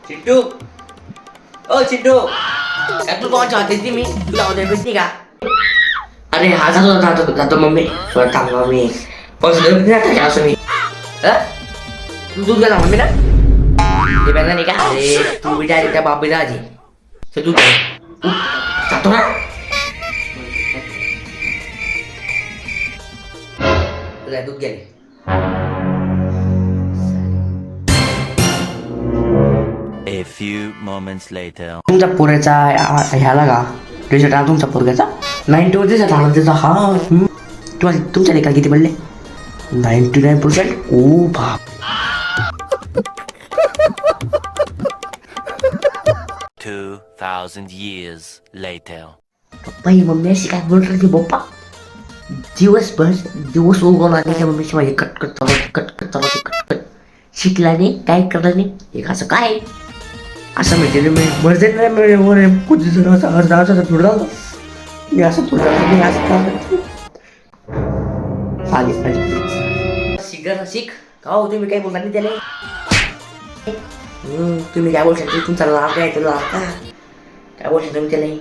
चिट्टू ओ चिट्टू तू कोण चाहते थी मी तुला उद्या भेटती का? अरे हा जातो मम्मी थोडं थांब मम्मी असं मी तू दूध गेला मम्मी ना ते बघा नाही का अरे तू बिटा त्या बापीला आधी तर दूध जातो ना तुला दूध गेले A few moments later. तुमचा पोऱ्याचा ह्याला का रिझल्ट आला तुमचा पोरग्याचा 90 वरती झाला त्याचा हा तुम्हाला तुमच्या लेखा किती पडले 99%. ओ बाप 2,000 years later. पप्पा ही मम्मी अशी काय बोलत राहते पप्पा दिवस उगवला नाही त्या मम्मीची माझी कट शिकला नाही काय करला नाही एक असं काय असं माहिती मी मर्जे नाही कुठ असं थोडं झालं मी असं थोडं मी असं आली शिक का हो तुम्ही काय बोलता नाही त्याला तुम्ही काय बोलता तुमचा लाभ काय तुला का काय बोलता तुम्ही त्याला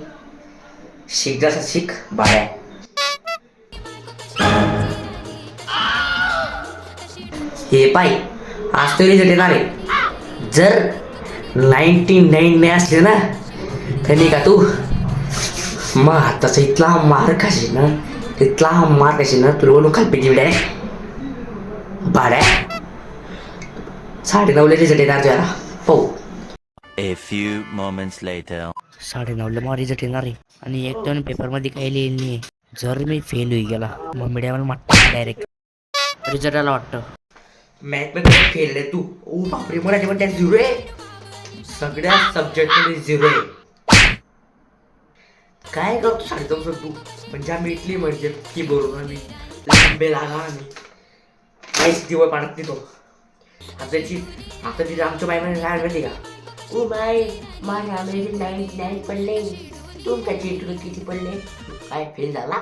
शिक जसं शिक बाळ्या हे पाय आज तरी येणार आहे जर 99 नाही असले ना त्यांनी का तू मग तसं इथला मार खाशी ना तिथला मार खाशी ना तुला बोलून खाल पेटी बिड्या भाड्या 9:30 रिझल्ट येणार तुला पाहू A few moments later. 9:30 मग रिझल्ट येणार आहे आणि एक दोन पेपरमध्ये काही लिहिलं नाही जर मी फेल होई गेला मग मीडियावर मागतो डायरेक्ट रिझल्ट आला वाटतं मॅथ मध्ये फेल आहे तू ओ बापरे मराठी पण त्यात 0 आहे सगळ्या सब्जेक्टमध्ये 0 आहे काय करतो 2.5 तू म्हणजे आम्ही इटली म्हणजे की बरोबर मी लांबे लागा आम्ही काहीच दिवस पाडत नाही तो आता तिथे आमच्या बाईमध्ये काय माहिती का ओ बाय माझ्या 99 पडले तुमच्या चिटून किती पडले काय फेल झाला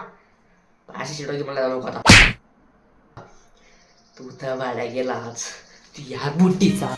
अशी चिटवायची मला लोक आता तू तर भाड्या गेला आज तू या बुट्टीचा